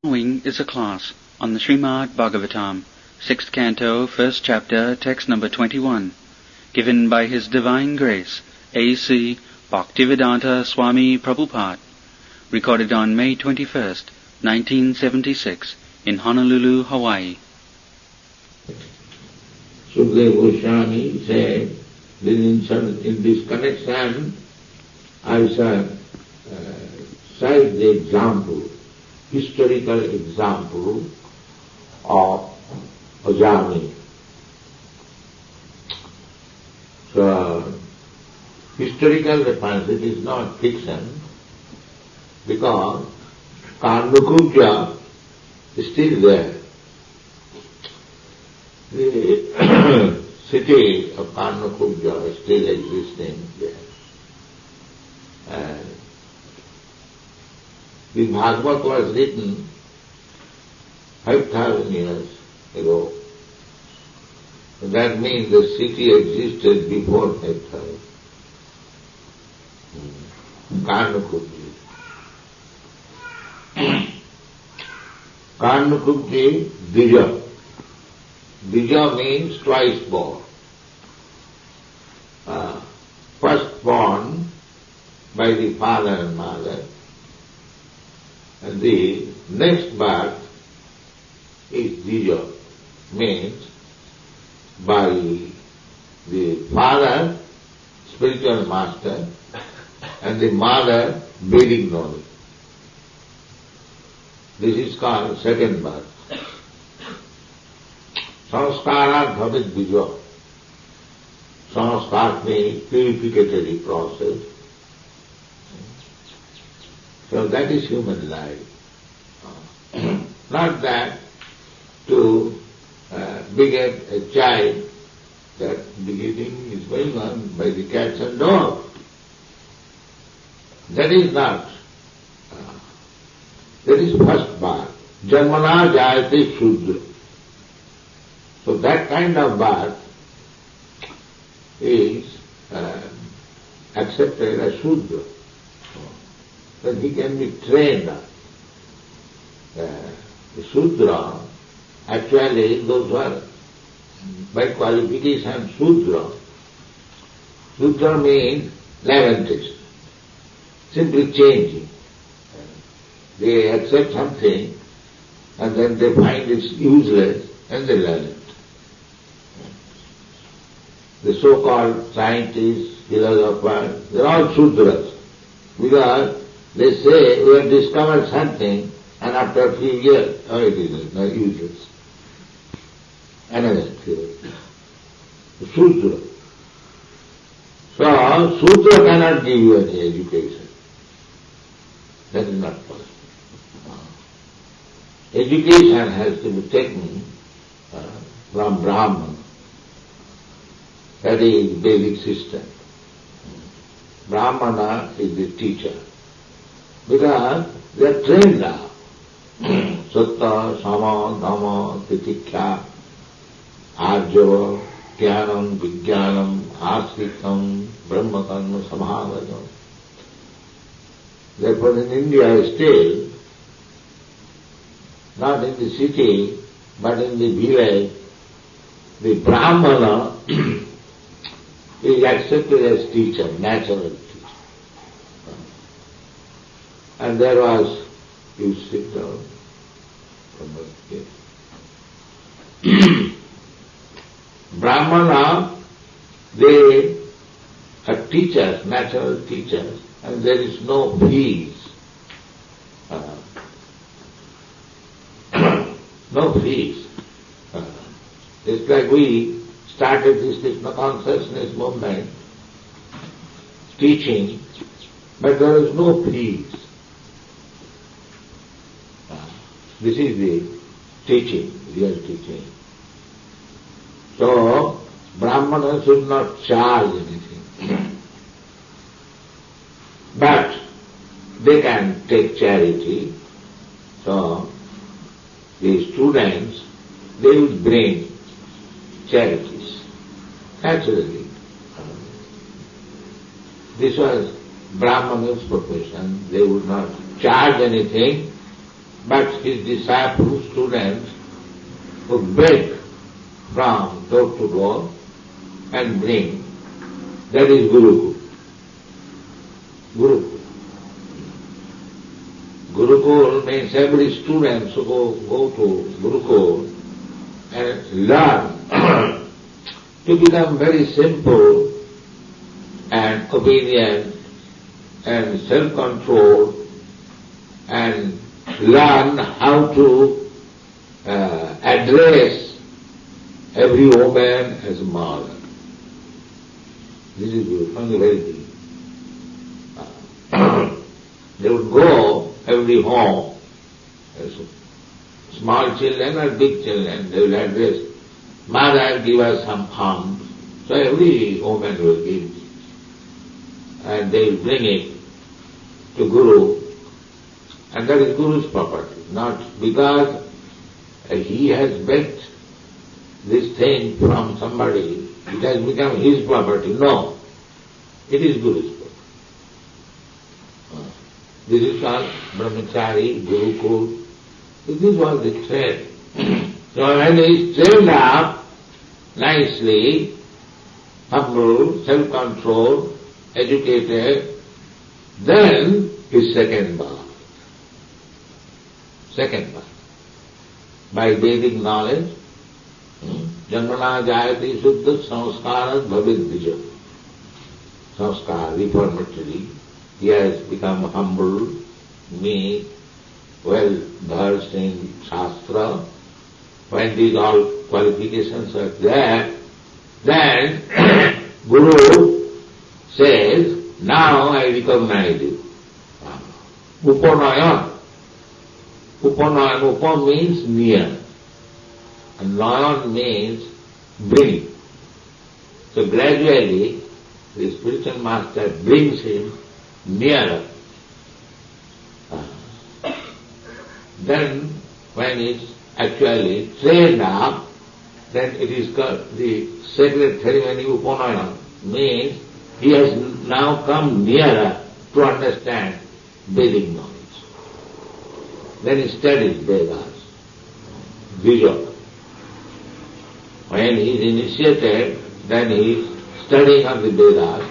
Following is a class on the Srimad Bhagavatam, 6th Canto, 1st Chapter, text number 21, given by His Divine Grace, A.C. Bhaktivedanta Swami Prabhupada, recorded on May 21st, 1976, in Honolulu, Hawaii. Sukadeva Goswami said that in this connection I shall cite the example, historical example of Ajami. So, historical reference, it is not fiction, because Karnakubja is still there. The city of Karnakubja is still existing there. And the Bhagavad was written 5,000 years ago. So that means the city existed before 5,000. Karnakubji. Karnakubji Dija. Dija means twice born. First born by the father and mother, and the next birth is Dija, means by the father, spiritual master, and the mother, Vedic knowledge. This is called second birth. Sanskara bhavat Dija. Sanskar means purificatory process. So that is human life. Not that to beget a child, that begetting is going on by the cats and dogs. That is not. That is first birth. Janmana jayate Shudra. So that kind of birth is accepted as Shudra. That he can be trained. The Shudra, actually those who are by qualification Shudra. Shudra means lamentation, simply changing. They accept something and then they find it's useless and they learn it. The so-called scientists, philosophers, they are all Shudras, because they say we have discovered something and after a few years, it is not useless. Another theory. Shudra. So, Shudra cannot give you any education. That is not possible. Education has to be taken from Brahman. That is Vedic system. Brahmana is the teacher. Because they are trained now. Satta, Sama, Dhamma, Titikya, Arjava, Jnanam, Vijnanam, Asrikam, Brahmakarma, Samhavadam. Therefore in India still, not in the city, but in the village, the Brahmana is accepted as teacher, natural teacher. And there was, you sit down, Brahmana, they are teachers, natural teachers, and there is no fees. No fees. It's like we started this Krishna consciousness movement, teaching, but there is no fees. This is the teaching, real teaching. So, Brahmana should not charge anything. But they can take charity. So, the students, they will bring charities, naturally. This was Brahmana's profession. They would not charge anything, but his disciples, students, would beg from door to door and bring. That is Gurukul. Gurukul. Gurukul means every student should go to Gurukul and learn to become very simple and obedient and self-controlled and learn how to address every woman as a mother. This is good, from the very beginning. They would go every home, small children or big children, they will address, Mother, give us some alms. So every woman will give, and they will bring it to Guru, and that is Guru's property, not because he has begged this thing from somebody, it has become his property. No, it is Guru's property. This is called Brahmachari, Gurukul. This was the trade. So when he is trained up nicely, humble, self-controlled, educated, then his second birth. Second birth. By Vedic knowledge, Janmana Jayati Suddha Samskarat Bhavid Vijay. Samskar, reformatory. He has become humble, meek, well versed in Shastra. When these all qualifications are there, then Guru says, now I recognize you. Upanayan. Upanayan, Upa means near. And Nayan means bring. So gradually, the spiritual master brings him nearer. Then when it's actually trained up, then it is called the sacred ceremony Upanayana, means he has now come nearer to understand Vedic knowledge. Then he studies Vedas, Vijay. When he is initiated, then he is studying of the Vedas.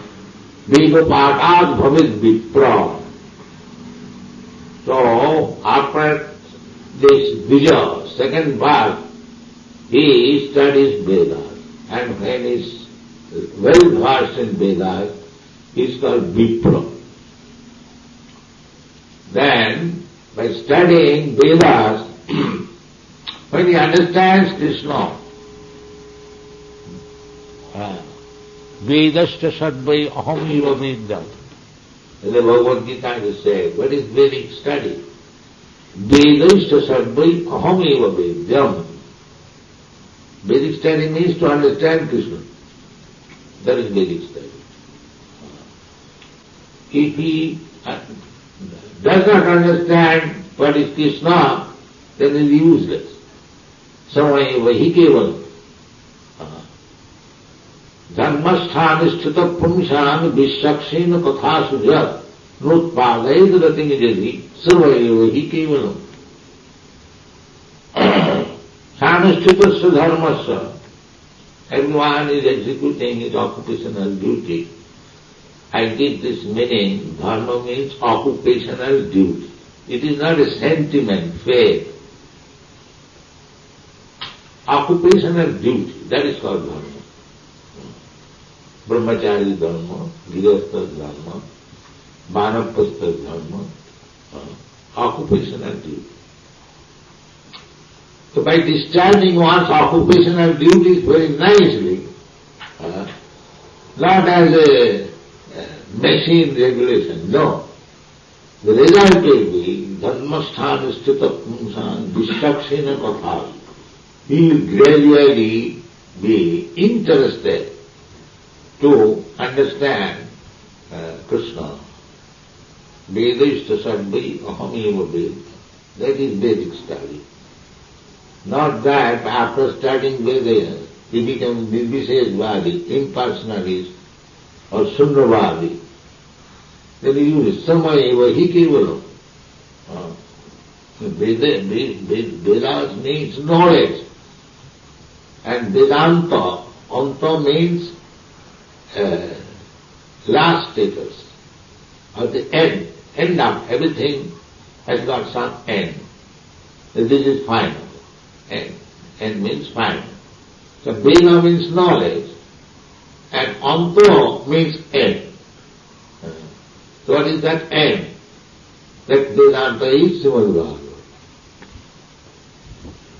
Vipapatat bhavid vipra. So, after this Vijay, second birth, he studies Vedas. And when he is well versed in Vedas, he is called Vipra. Then, by studying Vedas, when he understands Krishna, Vedashta sadvai aham eva vedyam. In the Bhagavad Gita it is said, what is Vedic study? Vedashta sadvai aham eva vedyam. Vedic study means to understand Krishna. That is Vedic study. If he does not understand what is Krishna, then it is useless. Samaya hi keval. Dharmasthana punshan vishakshena katha sujat nutpadayat rating jadi sarvaya hi kevalam. Sanasthita dharmasya. Everyone is executing his occupational duty. I give this meaning, dharma means occupational duty. It is not a sentiment, faith. Occupational duty, that is called dharma. Brahmachari dharma, Grihastha dharma, Vanapastha dharma, occupational duty. So by discharging one's occupational duties very nicely, not as a machine regulation, no. The result will be dharmasthana sthita pumsan vishakshena katha. He will gradually be interested to understand Krishna. Vedashta sadvai aham eva ved. That is Vedic study. Not that after studying Vedas, he becomes Nirvisheshvadi, impersonalist, or Sunyavadi. Then he uses Samaya eva hi kevalam. Vedas means knowledge. And Vedanta, anta means last status, or the end of everything has got some end. This is final. End means final. So Veda means knowledge, and anta means end. So what is that end? That Vedanta is Srimad Bhagavatam.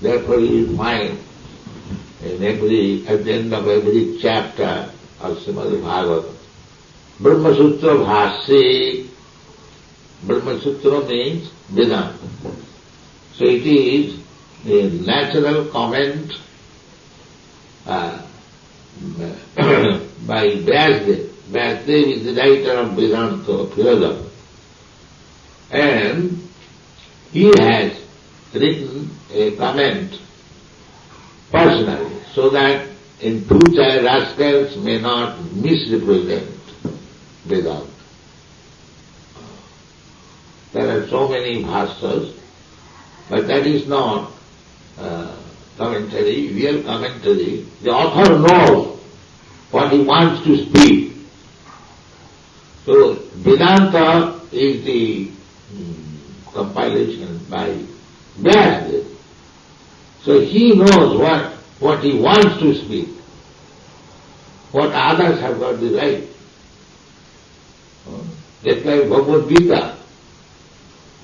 Therefore you will find at the end of every chapter of Srimad Bhagavatam, Brahma Sutra Bhasya. Brahma Sutra means Vedanta. So it is a natural comment by Vyasdev. Vyasdev is the writer of Vedanta philosophy. And he has written a comment personally, so that in future rascals may not misrepresent Vedanta. There are so many bhashyas, but that is not commentary, real commentary. The author knows what he wants to speak. So Vedanta is the compilation by Vyasdev. So he knows what he wants to speak, what others have got the right. Just like Bhagavad Gita.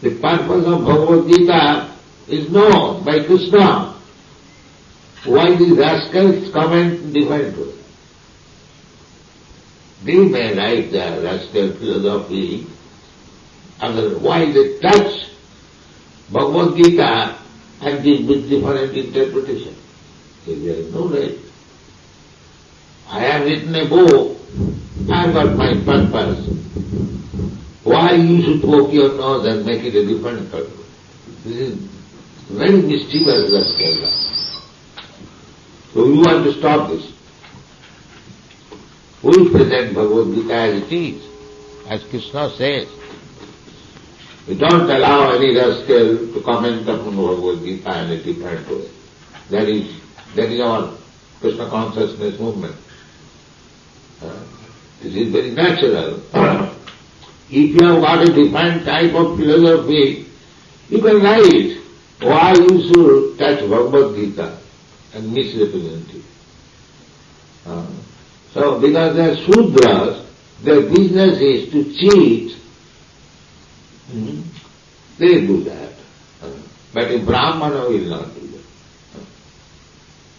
The purpose of Bhagavad Gita is known by Krishna. Why these rascals comment different way? They may write the rascal philosophy, why they touch Bhagavad Gita and give with different interpretation? There is no right. I have written a book, I have got my purpose. Why you should poke your nose and make it a different purpose? This is very mischievous rascal. So you want to stop this. We present Bhagavad Gita as it is, as Krishna says. We don't allow any rascal to comment upon Bhagavad Gita in a different way. That is our Krishna consciousness movement. This is very natural. If you have got a different type of philosophy, you can write why you should touch Bhagavad Gita and misrepresent it. So because they are Sudras, their business is to cheat. They do that. But a Brahmana will not do that.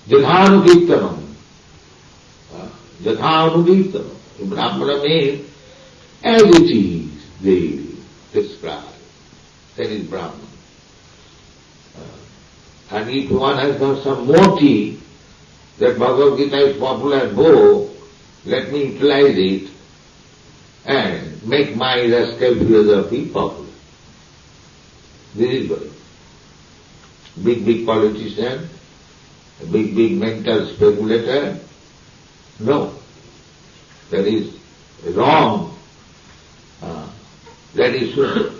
Jathanukirtanam. Jathanukirtanam. A Brahmana means as it is, they describe. That is Brahman. And if one has got some motive that Bhagavad Gita is popular book, let me utilize it and make my rascal philosophy popular. This is good. Big politician, big mental speculator. No. That is wrong. That is true.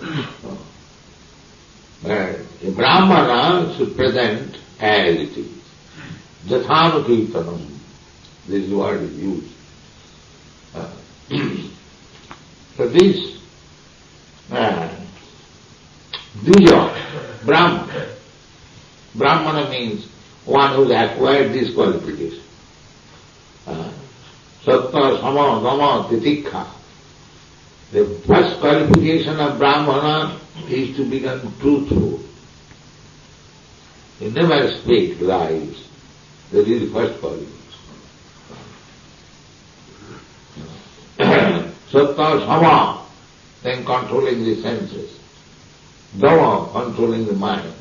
A Brahmana should present as it is. Jathanukirtanam. This word is used. So this Dvija, Brahmana means one who has acquired this qualification. Sattva, Sama, Dama, Titikha. The first qualification of Brahmana is to become truthful. You never speak lies. That is the first qualification. Sattva, Sama, then controlling the senses. Dama, controlling the mind.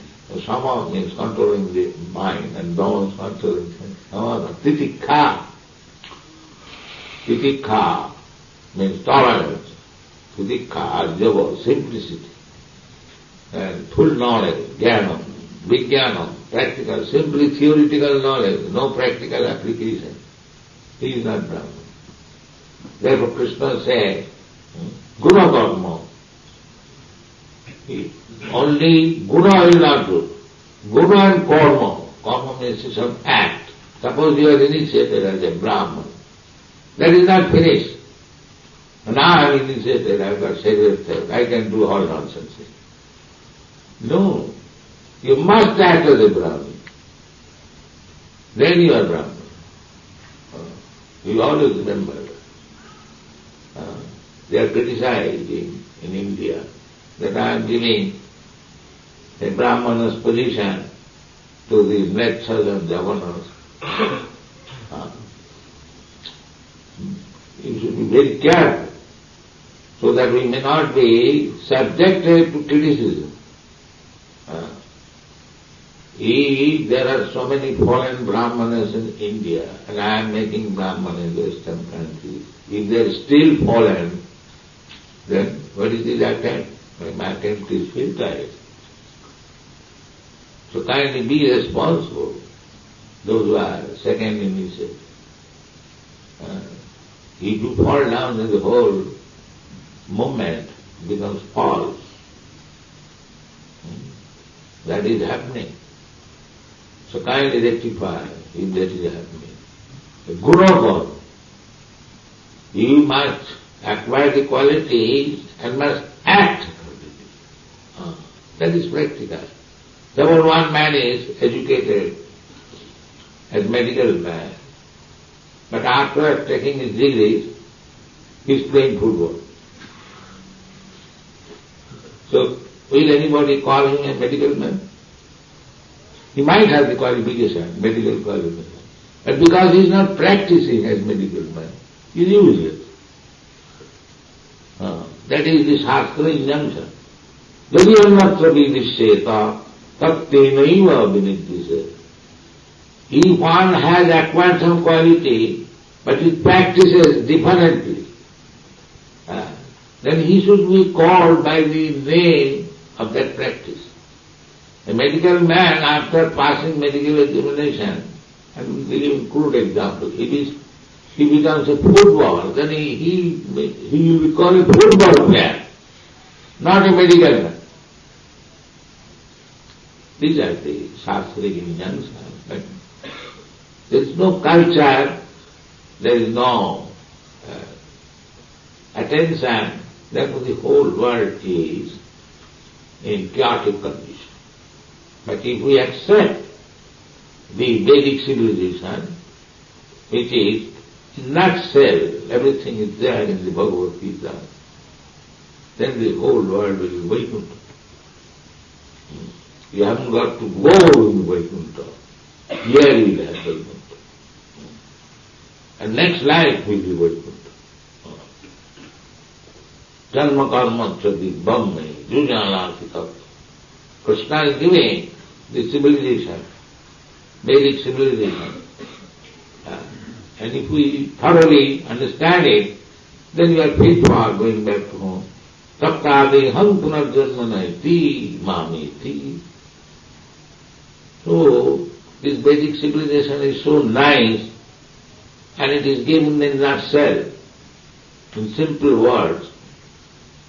Sama means controlling the mind, and Dama is controlling the senses. Titikha. Titikha means tolerance. Titikha, arjava, simplicity. And full knowledge, jnanam, vijnanam, practical, simply theoretical knowledge, no practical application. He is not Brahman. Therefore Krishna said, Guna Dharma. Only guna will not do. Guna and karma. Karma means some act. Suppose you are initiated as a Brahman. That is not finished. Now I am initiated, I have got sacred, I can do all nonsense. No. You must act as a Brahmin. Then you are Brahman. You always remember. They are criticizing in India that I am giving a Brahmana's position to the lectures and governors. You should be very careful so that we may not be subjected to criticism. There are so many fallen Brahmanas in India, and I am making Brahman in Western countries. If they are still fallen, then what is the attempt? My attempt is futile. So kindly be responsible, those who are second initiated. If you fall down, then the whole movement becomes false. That is happening. So kindly rectify if that is happening. The guru God, you must acquire the qualities and must act accordingly. That is practical. Suppose one man is educated as medical man, but after taking his degrees, he is playing football. So, will anybody call him a medical man? He might have the qualification, medical qualification, but because he is not practicing as medical man, he is useless. That is the Shastra injunction. Yadi annatra vidishyeta tattenaiva vinidhyase. If one has acquired some quality, but he practices differently, then he should be called by the name of that practice. A medical man, after passing medical examination, and we will give a crude example, if he becomes a footballer, then he will be called a football player, not a medical man. These are the Shastric injunctions. But there is no culture, there is no attention, therefore the whole world is in chaotic condition. But if we accept the Vedic civilization, which is in nutshell, everything is there in the Bhagavad Gita, then the whole world will be Vaikuntha. You haven't got to go in Vaikuntha. Here you will have Vaikuntha. And next life will be Vaikuntha. Janma karma chadi bhamme jujanati tattva. Krishna is giving the civilization, Vedic civilization. And if we thoroughly understand it, then we are fit for going back to home. Taptade ham punarjanmanaiti mamiti. So, this Vedic civilization is so nice, and it is given in a nutshell, in simple words,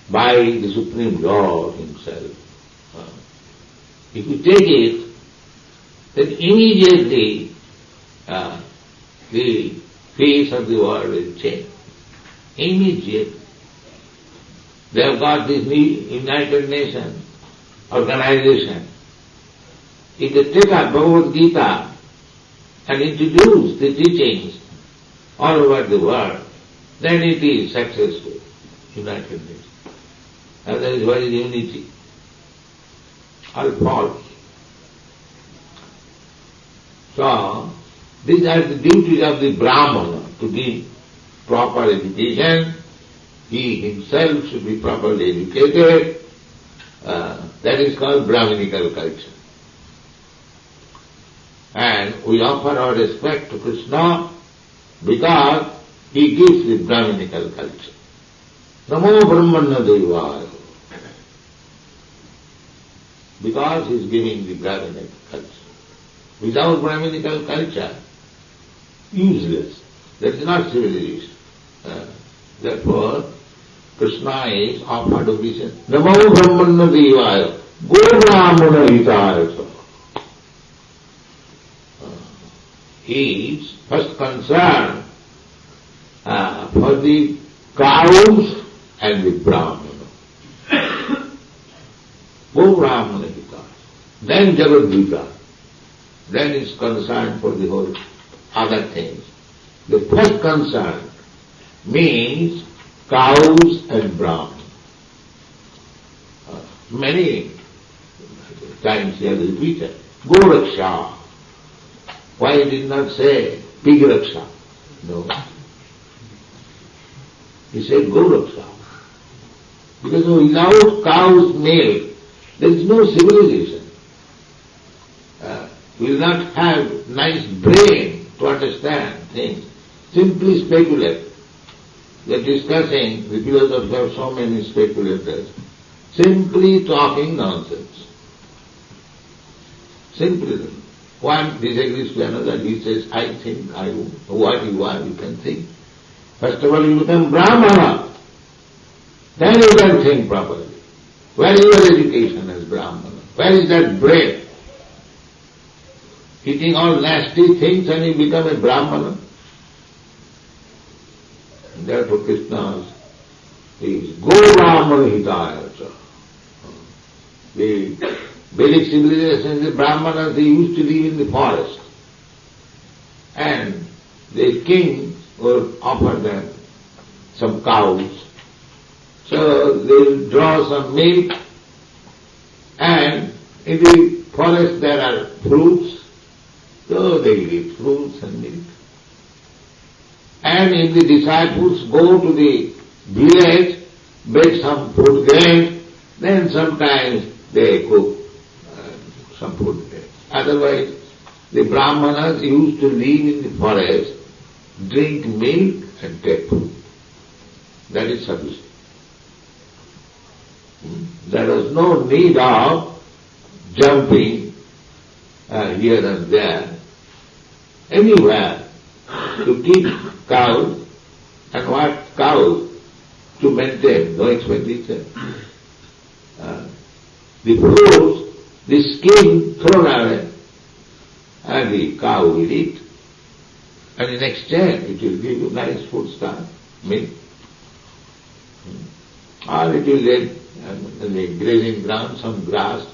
by the Supreme Lord Himself. If you take it, then immediately the face of the world will change. Immediately. They have got this United Nations organization. If they take up Bhagavad Gita and introduce the teachings all over the world, then it is successful, United Nations. Otherwise, what is unity? All false. So, these are the duties of the Brahmana, to give proper education. He himself should be properly educated. That is called Brahminical culture. And we offer our respect to Krishna because he gives the Brahminical culture. Namo Brahmana Devaya. Because he is giving the Brahminical culture. Without Brahminical culture, useless. That is not civilization. Therefore, Krishna is offered obeisance. Namo Brahmana Devaya, Go Brahmana Hitaya. He is first concerned for the cows and the Brahmana. Go Brahmana Hitaya. Then Jagadvita. Then is concerned for the whole other things. The first concern means cows and Brahmana. Many times he has repeated, Go Raksha. Why he did not say Pig Raksha? No. He said Go Raksha. Because without cow's milk, there is no civilization. We will not have nice brain to understand things. Simply speculate. We are discussing, the philosophers have so many speculators, simply talking nonsense. Simply. One disagrees to another, he says, I think, I will. What you are, you can think. First of all, you become Brahmana. Then you can think properly. Where is your education as Brahmana? Where is that brain? Eating all nasty things and you become a Brahmana. And therefore Krishna is Go Brahmana Hitaya. The Vedic civilizations, the Brahmanas, they used to live in the forest. And the king would offer them some cows. So they will draw some milk, and in the forest there are fruits, so they will eat fruits and milk. And if the disciples go to the village, bake some food grain, then sometimes they cook some food grain. Otherwise, the Brahmanas used to live in the forest, drink milk and take food. That is sufficient. There was no need of jumping here and there, anywhere, to keep cows and what cows to maintain, no expenditure. The fruits, the skin thrown away, and the cow will eat, and in exchange it will give you nice food stuff, milk. Or it will let in the grazing ground some grass.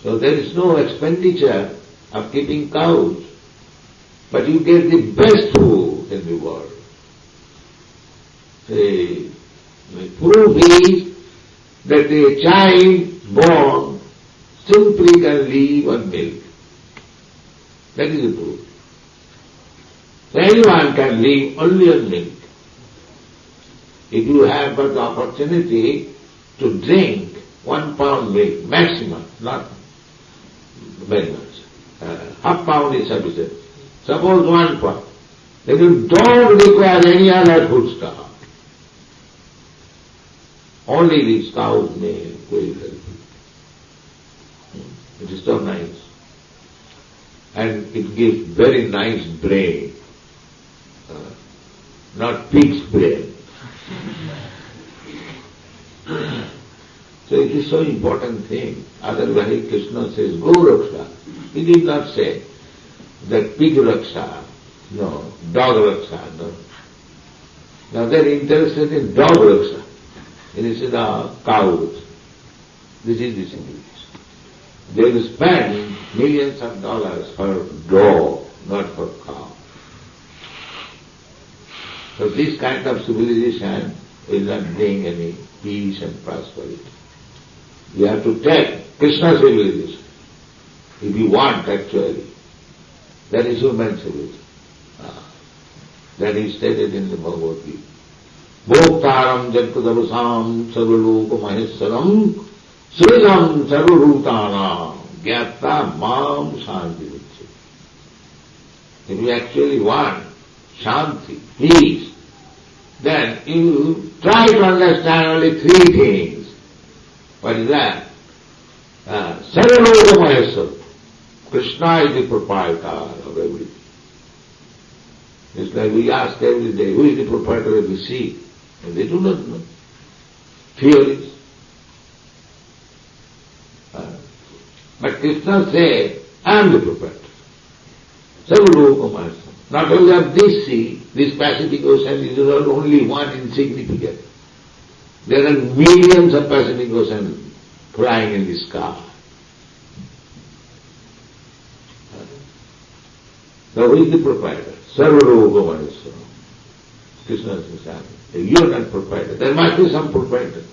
So there is no expenditure of keeping cows, but you get the best food in the world. The proof is that a child born simply can live on milk. That is the proof. So anyone can live only on milk. If you have but the opportunity to drink 1 pound milk, maximum, not very much. Half pound is sufficient. Suppose 1 pound. Then you don't require any other food stuff. Only these cow's milk will help you. It is so nice. And it gives very nice brain. Not pig's brain. So it is so important thing. Otherwise Krishna says, Go Raksha. He did not say that pig Raksha, no, dog Raksha, no. Now they are interested in dog Raksha. Instead of cows. This is the significance. They will spend millions of dollars for dog, not for cow. So this kind of civilization will not bring any peace and prosperity. You have to take Krishna civilization. If you want actually, that is human civilization. That is stated in the Bhagavad Gita. Bhoktaram Jagadavasam Sarvaloka Maheswaram Sridham Sarvabhutanam Gyata Mam Shanti Vicchya. If you actually want Shanti, peace, then you try to understand only 3 things. What is that? Sarvaloka Maheswaram. Krishna is the proprietor of everything. It's like we ask every day, who is the proprietor of the sea? And they do not know. theories. But Krishna said, I am the proprietor. Sarvarupamasam. Not only of this sea, this Pacific Ocean is not only one insignificant. There are millions of Pacific Oceans flying in the sky. So who is the proprietor? Sarvarupamasam. Krishna says, you are not proprietor. There must be some proprietor.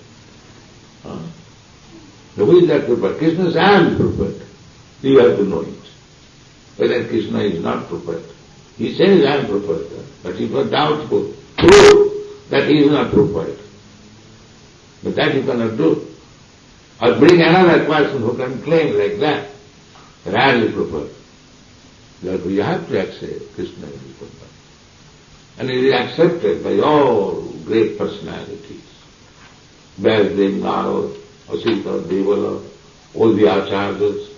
So who is that proprietor? Krishna says, I am the proprietor. You have to know it. Whether Krishna is not proprietor. He says, I am proprietor. But if you are doubtful, prove that he is not proprietor. But that you cannot do. Or bring another person who can claim like that I am the proprietor. Therefore you have to accept Krishna is the proprietor. And it is accepted by all great personalities. Vyasdev, Narad, Asita, Devala, all the acharyas,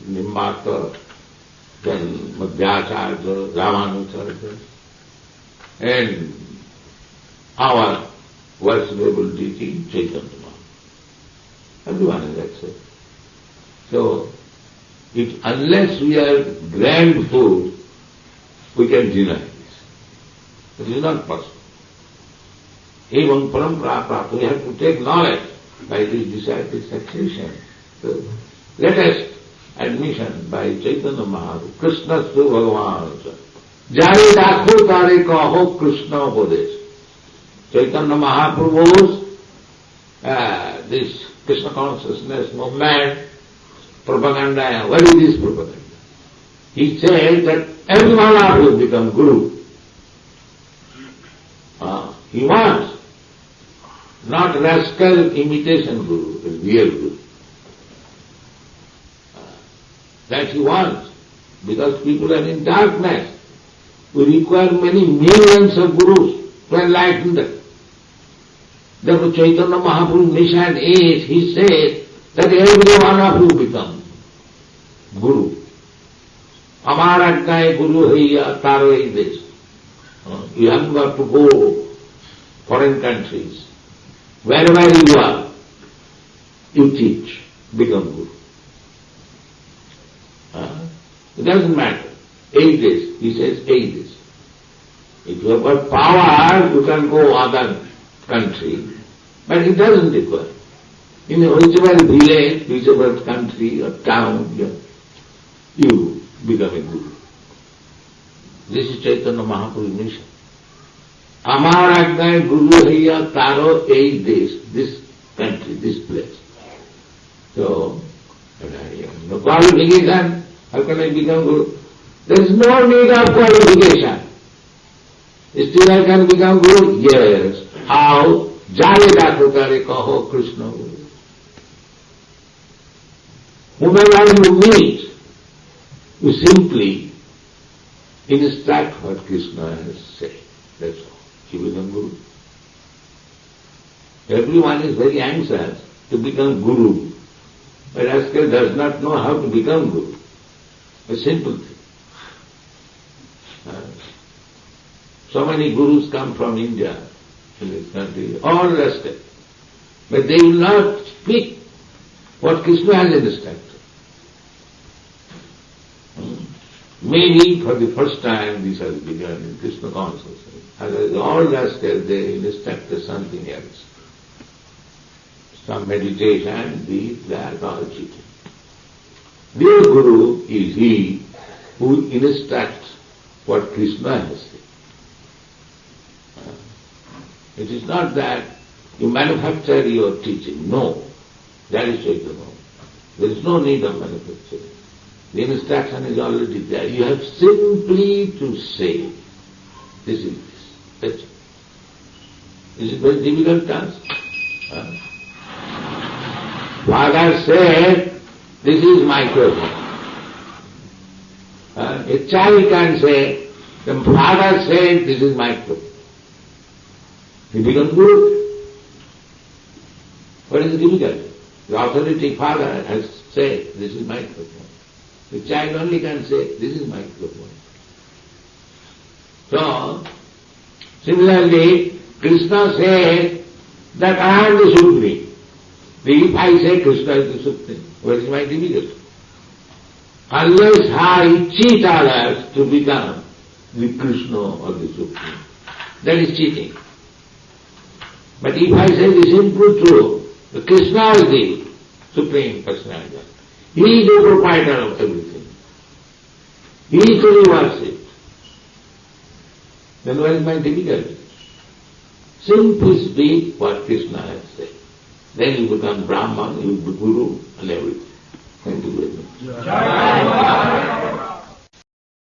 Nimbata, then Madhyacharya, Ramanacharya, and our worshipable deity, Chaitanya Mahaprabhu. Everyone is accepted. So, unless we are grand fools, we can deny this. It is not possible. Even parampara prapta, we have to take knowledge by this disciple succession. So, latest admission by Chaitanya Mahaprabhu, Krishna Stu Bhagavan. Jare dakho tare kaho Krishna upadesh. Chaitanya Mahaprabhu's this Krishna consciousness movement, propaganda, what is this propaganda? He said that everyone will become Guru. He wants not rascal imitation Guru, a real Guru. That he wants, because people are in darkness. We require many millions of Gurus to enlighten them. Therefore Chaitanya Mahaprabhu's mission is, he said, that every one of you become Guru. Amar ajnaye Guru haiya taro ei desh. You haven't got to go foreign countries. Wherever you are, you teach, become Guru. It doesn't matter. 8 days, he says 8 days. If you have got power, you can go other country, but it doesn't require. In whichever village, whichever country or town, you become a Guru. This is Chaitanya Mahaprabhu's mission. Amar ajnaye Guru haiya taro ei desh, this country, this place. So, no qualification, how can I become Guru? There is no need of qualification. Still I can become Guru? Yes. How? Jare dakho tare kaho Krishna Guru. Whomever you meet, you simply instruct what Krishna has said. That's all. You become Guru. Everyone is very anxious to become Guru, but Rascal does not know how to become Guru. A simple thing. So many Gurus come from India, in this country, all Rascal. But they will not speak what Krishna has instructed. Maybe for the first time this has begun in Krishna consciousness. Otherwise, all Rascals, they instructed something else. Some meditation, this, that, all cheating. Real Guru is he who instructs what Krishna has said. It is not that you manufacture your teaching. No. That is Chaitanya. There is no need of manufacturing. The instruction is already there. You have simply to say, this is this. That's it. Is it very difficult task? Father said, this is microphone. A child can say, the father said, this is microphone. He becomes Guru. What is the difficulty? The authority father has said, this is microphone. The child only can say, this is microphone. So, similarly, Krishna said that I am the Supreme. If I say Krishna is the Supreme, what is my difficulty? Unless I cheat others to become the Krishna or the Supreme, that is cheating. But if I say the simple truth, the Krishna is the Supreme Personality. He is the proprietor of everything. He is to be worshipped. Then what is my difficulty? Simply speak what Krishna has said. Then you become Brahman, you become Guru and everything. Thank you very much.